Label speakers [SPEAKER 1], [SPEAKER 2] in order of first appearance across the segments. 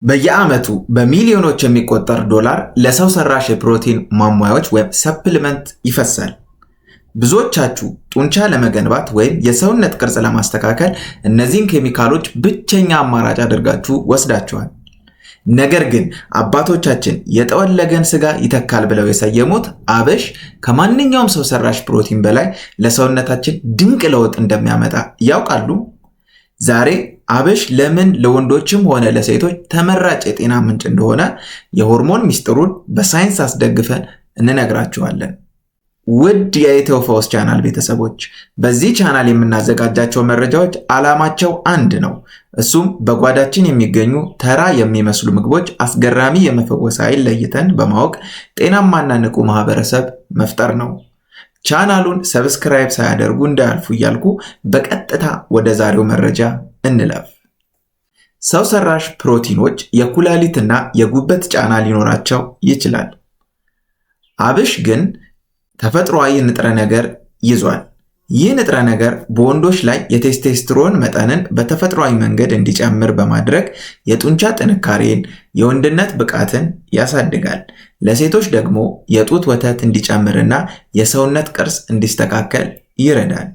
[SPEAKER 1] በየዓመቱ በሚሊዮኖች የሚቆጠር ዶላር ለሰው ሰራሽ የፕሮቲን ማሟያዎች ወይም ሰፕሊመንት ይፈሳል። ብዙዎቻችሁ ጡንቻ ለመገንባት ወይም የሰውነት ቅርጽ ለማስተካከል እነዚህን ኬሚካሎች ብቸኛ አማራጭ አድርጋችሁ ወስዳችኋል። ነገር ግን አባቶቻችን የጠወለገን ስጋ ይተካል ብለው የሰየሙት አብሽ ከማንኛውም ሰው ሰራሽ ፕሮቲን በላይ ለሰውነታችን ድንቅ ለውጥ እንደሚያመጣ ያውቃሉ? ዛሬ አብሽ ለምን ለወንዶችም ሆነ ለሴቶች ተመራጭ የጤና ምንጭ እንደሆነ የሆርሞን ሚስጥሩን በሳይንስ አስደግፈን እንነግራችኋለን። ውድ የኢትዮ ፈውስ ቻናል ቤተሰቦች፣ በዚህ ቻናል የምናዘጋጃቸው መረጃዎች ዓላማቸው አንድ ነው። እሱም በጓዳችን የሚገኙ ተራ የሚመስሉ ምግቦች አስገራሚ የመፈወስ ኃይል ለይተን በማወቅ ጤናማና ንቁ ማህበረሰብ መፍጠር ነው። ቻናሉን ሰብስክራይብ ሳያደርጉ እንዳያልፉ እያልኩ በቀጥታ ወደ ዛሬው መረጃ እንለፍ። ሰው ሰራሽ ፕሮቲኖች የኩላሊትና የጉበት ጫና ሊኖራቸው ይችላል። አብሽ ግን ተፈጥሯዊ ንጥረ ነገር ይዟል። ይህ ንጥረ ነገር በወንዶች ላይ የቴስቴስትሮን መጠንን በተፈጥሯዊ መንገድ እንዲጨምር በማድረግ የጡንቻ ጥንካሬን፣ የወንድነት ብቃትን ያሳድጋል። ለሴቶች ደግሞ የጡት ወተት እንዲጨምርና የሰውነት ቅርጽ እንዲስተካከል ይረዳል።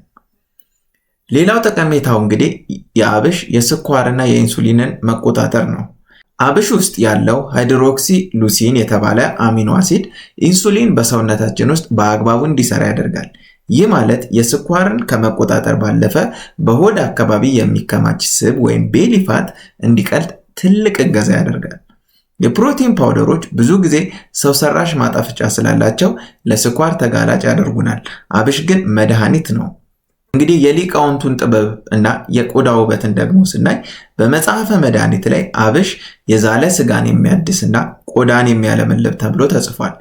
[SPEAKER 1] ሌላው ጠቀሜታው እንግዲህ የአብሽ የስኳርና የኢንሱሊንን መቆጣጠር ነው። አብሽ ውስጥ ያለው ሃይድሮክሲ ሉሲን የተባለ አሚኖ አሲድ ኢንሱሊን በሰውነታችን ውስጥ በአግባቡ እንዲሰራ ያደርጋል። ይህ ማለት የስኳርን ከመቆጣጠር ባለፈ በሆድ አካባቢ የሚከማች ስብ ወይም ቤሊ ፋት እንዲቀልጥ ትልቅ እገዛ ያደርጋል። የፕሮቲን ፓውደሮች ብዙ ጊዜ ሰው ሰራሽ ማጣፈጫ ስላላቸው ለስኳር ተጋላጭ ያደርጉናል። አብሽ ግን መድኃኒት ነው። እንግዲህ የሊቃውንቱን ጥበብ እና የቆዳ ውበትን ደግሞ ስናይ በመጽሐፈ መድኃኒት ላይ አብሽ የዛለ ስጋን የሚያድስና ቆዳን የሚያለመልብ ተብሎ ተጽፏል።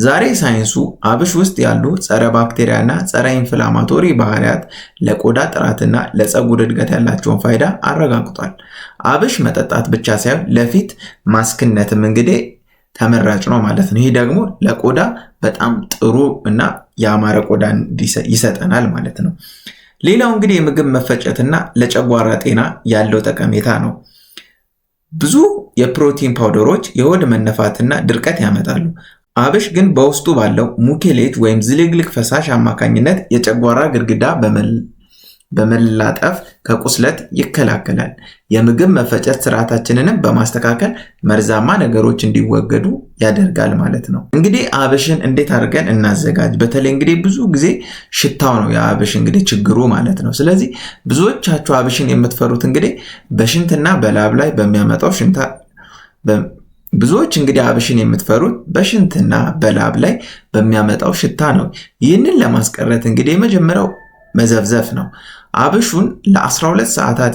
[SPEAKER 1] ዛሬ ሳይንሱ አብሽ ውስጥ ያሉ ጸረ ባክቴሪያና ጸረ ኢንፍላማቶሪ ባህሪያት ለቆዳ ጥራትና ለፀጉር እድገት ያላቸውን ፋይዳ አረጋግጧል። አብሽ መጠጣት ብቻ ሳይሆን ለፊት ማስክነትም እንግዲህ ተመራጭ ነው ማለት ነው። ይህ ደግሞ ለቆዳ በጣም ጥሩ እና ያማረ ቆዳ ይሰጠናል ማለት ነው። ሌላው እንግዲህ የምግብ መፈጨትና ለጨጓራ ጤና ያለው ጠቀሜታ ነው። ብዙ የፕሮቲን ፓውደሮች የሆድ መነፋትና ድርቀት ያመጣሉ። አብሽ ግን በውስጡ ባለው ሙኬሌት ወይም ዝልግልግ ፈሳሽ አማካኝነት የጨጓራ ግድግዳ በመላጠፍ ከቁስለት ይከላከላል። የምግብ መፈጨት ስርዓታችንንም በማስተካከል መርዛማ ነገሮች እንዲወገዱ ያደርጋል ማለት ነው። እንግዲህ አብሽን እንዴት አድርገን እናዘጋጅ? በተለይ እንግዲህ ብዙ ጊዜ ሽታው ነው የአብሽ እንግዲህ ችግሩ ማለት ነው። ስለዚህ ብዙዎቻችሁ አብሽን የምትፈሩት እንግዲህ በሽንትና በላብ ላይ በሚያመጣው ሽንታ ብዙዎች እንግዲህ አብሽን የምትፈሩት በሽንትና በላብ ላይ በሚያመጣው ሽታ ነው። ይህንን ለማስቀረት እንግዲህ የመጀመሪያው መዘፍዘፍ ነው። አብሹን ለ12 ሰዓታት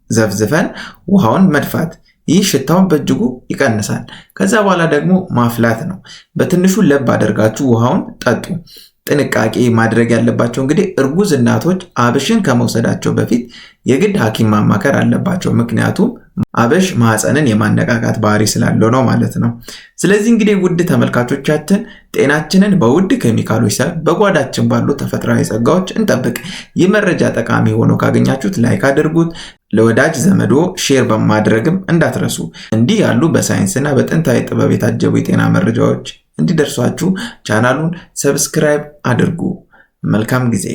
[SPEAKER 1] ዘፍዝፈን ውሃውን መድፋት። ይህ ሽታውን በእጅጉ ይቀንሳል። ከዛ በኋላ ደግሞ ማፍላት ነው። በትንሹ ለብ አድርጋችሁ ውሃውን ጠጡ። ጥንቃቄ ማድረግ ያለባቸው እንግዲህ እርጉዝ እናቶች አብሽን ከመውሰዳቸው በፊት የግድ ሐኪም ማማከር አለባቸው። ምክንያቱም አብሽ ማህፀንን የማነቃቃት ባህሪ ስላለው ነው ማለት ነው። ስለዚህ እንግዲህ ውድ ተመልካቾቻችን ጤናችንን በውድ ኬሚካሎች ሳይሆን በጓዳችን ባሉ ተፈጥሯዊ ጸጋዎች እንጠብቅ። ይህ መረጃ ጠቃሚ ሆኖ ካገኛችሁት ላይክ አድርጉት። ለወዳጅ ዘመዶ ሼር በማድረግም እንዳትረሱ። እንዲህ ያሉ በሳይንስና በጥንታዊ ጥበብ የታጀቡ የጤና መረጃዎች እንዲደርሷችሁ ቻናሉን ሰብስክራይብ አድርጉ። መልካም ጊዜ።